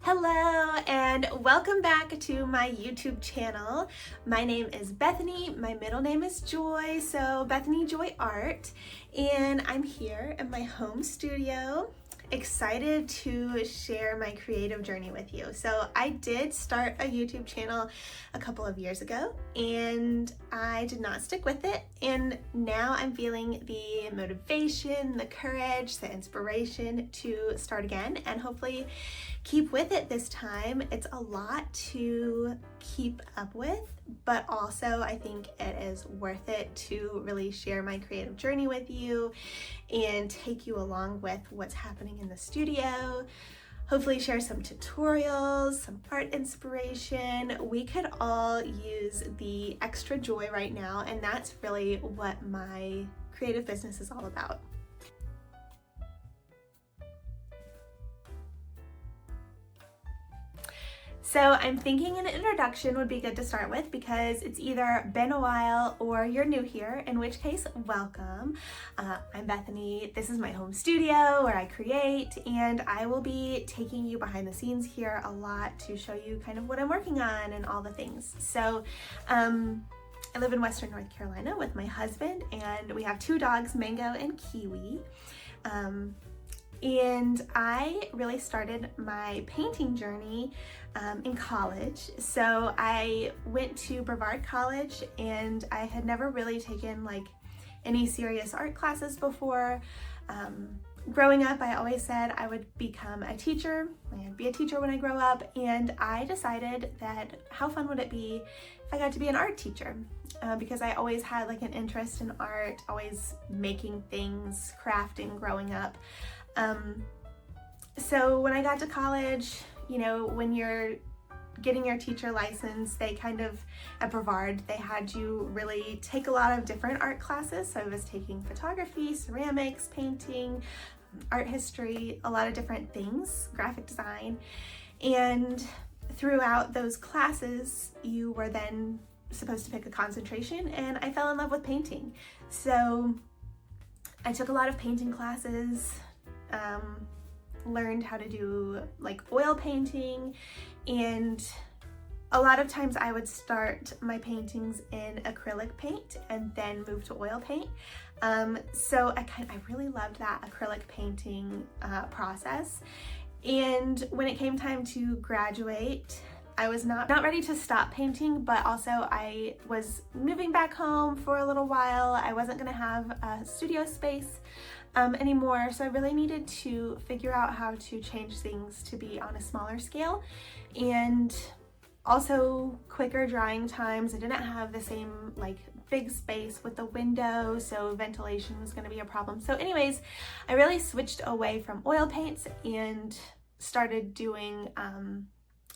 Hello and welcome back to my YouTube channel. My name is Bethany, my middle name is Joy, so Bethany Joy Art, and I'm here in my home studio, excited to share my creative journey with you. So I did start a YouTube channel a couple of years ago and I did not stick with it, and now I'm feeling the motivation, the courage, the inspiration to start again and hopefully keep with it this time. It's a lot to keep up with, but also I think it is worth it to really share my creative journey with you and take you along with what's happening in the studio. Hopefully share some tutorials, some art inspiration. We could all use the extra joy right now, and that's really what my creative business is all about. So I'm thinking an introduction would be good to start with because it's either been a while or you're new here, in which case, welcome. I'm Bethany. This is my home studio where I create, and I will be taking you behind the scenes here a lot to show you kind of what I'm working on and all the things. So I live in Western North Carolina with my husband, and we have two dogs, Mango and Kiwi. And I really started my painting journey in college. So I went to Brevard College, and I had never really taken like any serious art classes before. Growing up, I always said I would become a teacher. I'd be a teacher when I grow up, and I decided that how fun would it be if I got to be an art teacher? Because I always had like an interest in art, always making things, crafting growing up. So when I got to college, you know, when you're getting your teacher license, they kind of, at Brevard, they had you really take a lot of different art classes. So I was taking photography, ceramics, painting, art history, a lot of different things, graphic design. And throughout those classes, you were then supposed to pick a concentration, and I fell in love with painting. So I took a lot of painting classes, learned how to do like oil painting, and a lot of times I would start my paintings in acrylic paint and then move to oil paint. So I really loved that acrylic painting process. And when it came time to graduate, I was not ready to stop painting, but also I was moving back home for a little while. I wasn't gonna have a studio space anymore, so I really needed to figure out how to change things to be on a smaller scale and also quicker drying times. I didn't have the same like big space with the window, so ventilation was gonna be a problem. So anyways, I really switched away from oil paints and started doing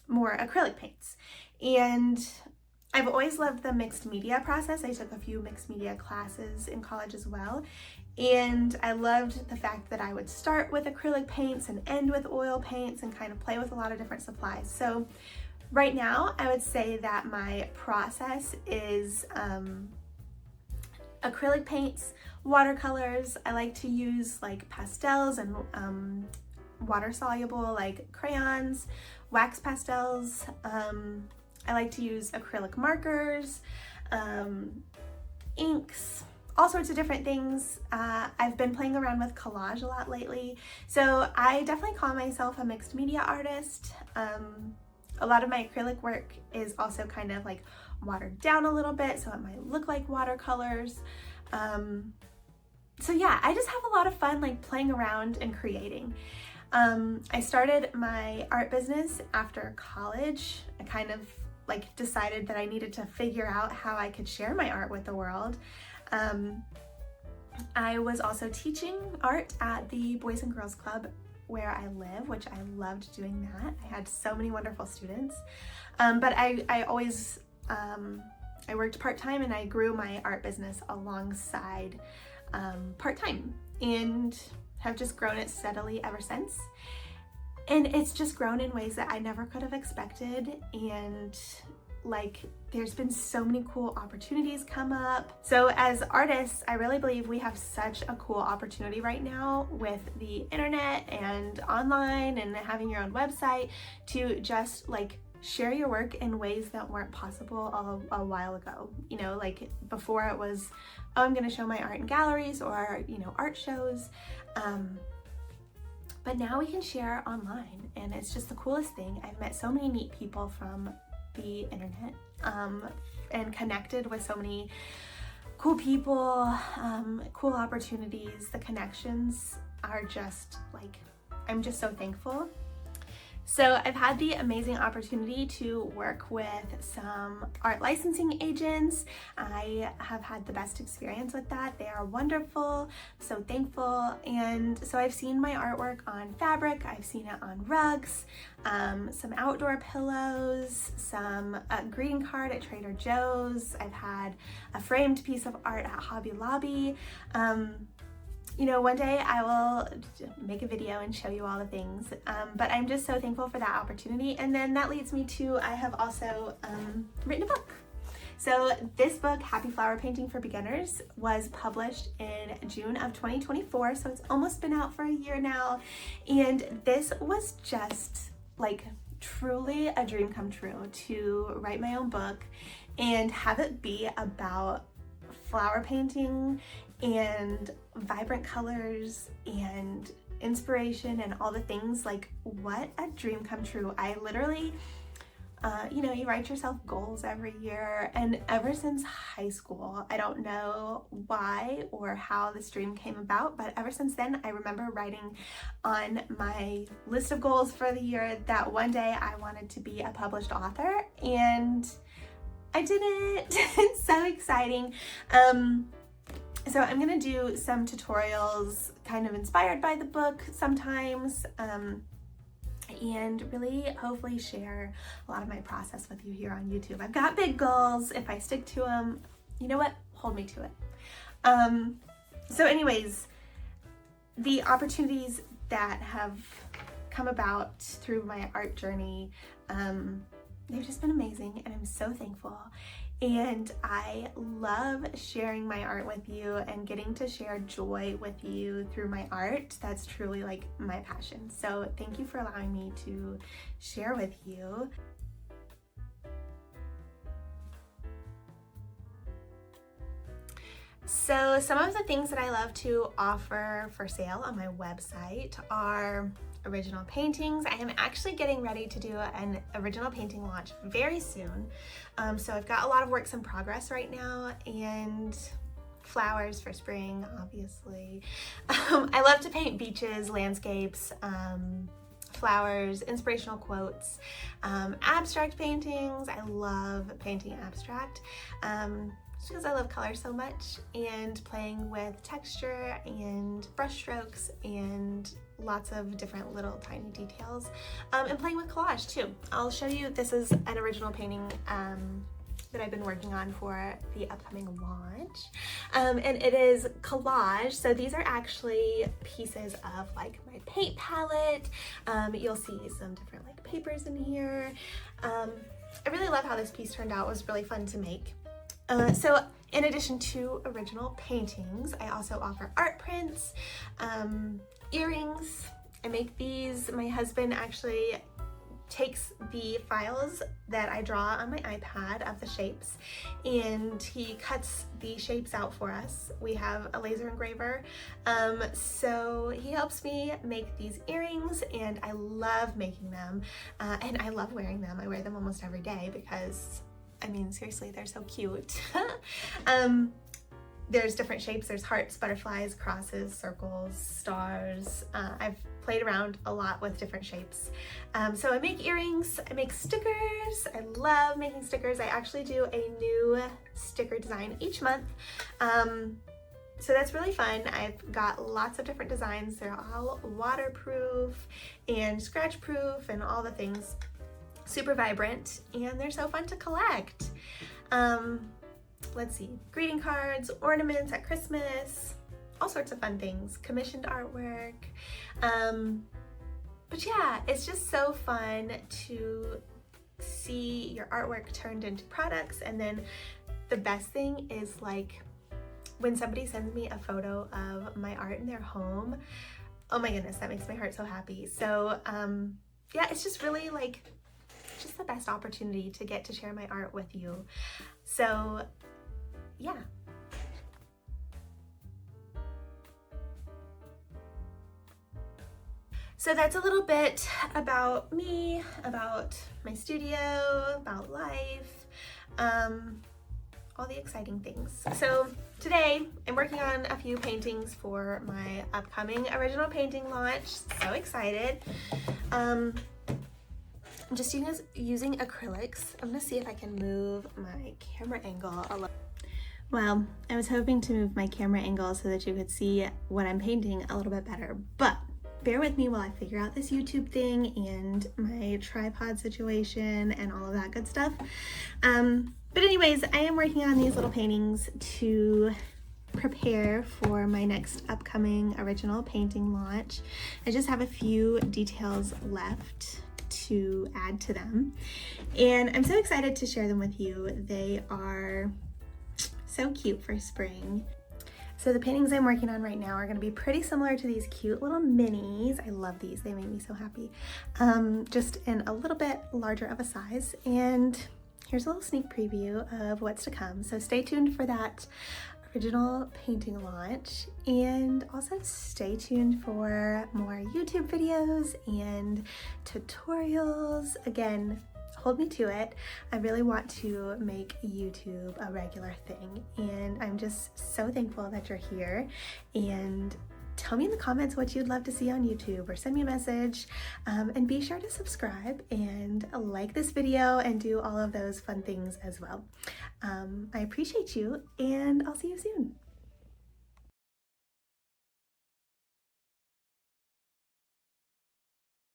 more acrylic paints. And I've always loved the mixed media process. I took a few mixed media classes in college as well. And I loved the fact that I would start with acrylic paints and end with oil paints and kind of play with a lot of different supplies. So right now, I would say that my process is acrylic paints, watercolors. I like to use like pastels and water soluble like crayons, wax pastels. I like to use acrylic markers, inks, all sorts of different things. I've been playing around with collage a lot lately. So I definitely call myself a mixed media artist. A lot of my acrylic work is also kind of like watered down a little bit, so it might look like watercolors. So yeah, I just have a lot of fun like playing around and creating. I started my art business after college. I kind of like decided that I needed to figure out how I could share my art with the world. I was also teaching art at the Boys and Girls Club where I live, which I loved doing that. I had so many wonderful students. But I always, I worked part-time, and I grew my art business alongside part-time, and have just grown it steadily ever since. And it's just grown in ways that I never could have expected, and like there's been so many cool opportunities come up. So as artists, I really believe we have such a cool opportunity right now with the internet and online and having your own website to just like share your work in ways that weren't possible a while ago. You know, like before it was, oh, I'm gonna show my art in galleries or, you know, art shows. But now we can share online, and it's just the coolest thing. I've met so many neat people from the internet and connected with so many cool people, cool opportunities. The connections are just like, I'm just so thankful. So I've had the amazing opportunity to work with some art licensing agents. I have had the best experience with that. They are wonderful, so thankful. And so I've seen my artwork on fabric, I've seen it on rugs, some outdoor pillows, some greeting card at Trader Joe's. I've had a framed piece of art at Hobby Lobby. You know, one day I will make a video and show you all the things, but I'm just so thankful for that opportunity. And then that leads me to, I have also written a book. So this book, Happy Flower Painting for Beginners, was published in June of 2024, so it's almost been out for a year now. And this was just like truly a dream come true, to write my own book and have it be about flower painting and vibrant colors and inspiration and all the things. Like, what a dream come true. I literally, you know, you write yourself goals every year, and ever since high school, I don't know why or how this dream came about, but ever since then, I remember writing on my list of goals for the year that one day I wanted to be a published author, and I did it. It's so exciting. So I'm gonna do some tutorials kind of inspired by the book sometimes, and really hopefully share a lot of my process with you here on YouTube. I've got big goals. If I stick to them, you know what? Hold me to it. So anyways, the opportunities that have come about through my art journey, they've just been amazing, and I'm so thankful. And I love sharing my art with you and getting to share joy with you through my art. That's truly like my passion. So thank you for allowing me to share with you. So some of the things that I love to offer for sale on my website are original paintings. I am actually getting ready to do an original painting launch very soon. So I've got a lot of works in progress right now, and flowers for spring, obviously. I love to paint beaches, landscapes, flowers, inspirational quotes, abstract paintings. I love painting abstract. Just because I love color so much, and playing with texture and brush strokes and lots of different little tiny details, and playing with collage too. I'll show you, this is an original painting that I've been working on for the upcoming launch, and it is collage. So these are actually pieces of like my paint palette. You'll see some different like papers in here. I really love how this piece turned out. It was really fun to make. So in addition to original paintings, I also offer art prints, earrings. I make these. My husband actually takes the files that I draw on my iPad of the shapes, and he cuts the shapes out for us. We have a laser engraver, so he helps me make these earrings, and I love making them, and I love wearing them. I wear them almost every day because, I mean, seriously, they're so cute. There's different shapes. There's hearts, butterflies, crosses, circles, stars. I've played around a lot with different shapes. So I make earrings, I make stickers. I love making stickers. I actually do a new sticker design each month. So that's really fun. I've got lots of different designs. They're all waterproof and scratch proof and all the things. Super vibrant, and they're so fun to collect. Let's see, greeting cards, ornaments at Christmas, all sorts of fun things, commissioned artwork. But yeah, it's just so fun to see your artwork turned into products. And then the best thing is like when somebody sends me a photo of my art in their home, oh my goodness, that makes my heart so happy. So yeah, it's just really like just the best opportunity to get to share my art with you. So yeah. So that's a little bit about me, about my studio, about life, all the exciting things. So today I'm working on a few paintings for my upcoming original painting launch. So excited. I'm just using acrylics. I'm gonna see if I can move my camera angle a little. Well, I was hoping to move my camera angle so that you could see what I'm painting a little bit better, but bear with me while I figure out this YouTube thing and my tripod situation and all of that good stuff. But anyways, I am working on these little paintings to prepare for my next upcoming original painting launch. I just have a few details left to add to them, and I'm so excited to share them with you. They are so cute for spring. So the paintings I'm working on right now are gonna be pretty similar to these cute little minis. I love these, they make me so happy. Just in a little bit larger of a size. And here's a little sneak preview of what's to come. So stay tuned for that original painting launch, and also stay tuned for more YouTube videos and tutorials. Again, hold me to it. I really want to make YouTube a regular thing, and I'm just so thankful that you're here. And tell me in the comments what you'd love to see on YouTube, or send me a message, and be sure to subscribe and like this video and do all of those fun things as well. I appreciate you, and I'll see you soon.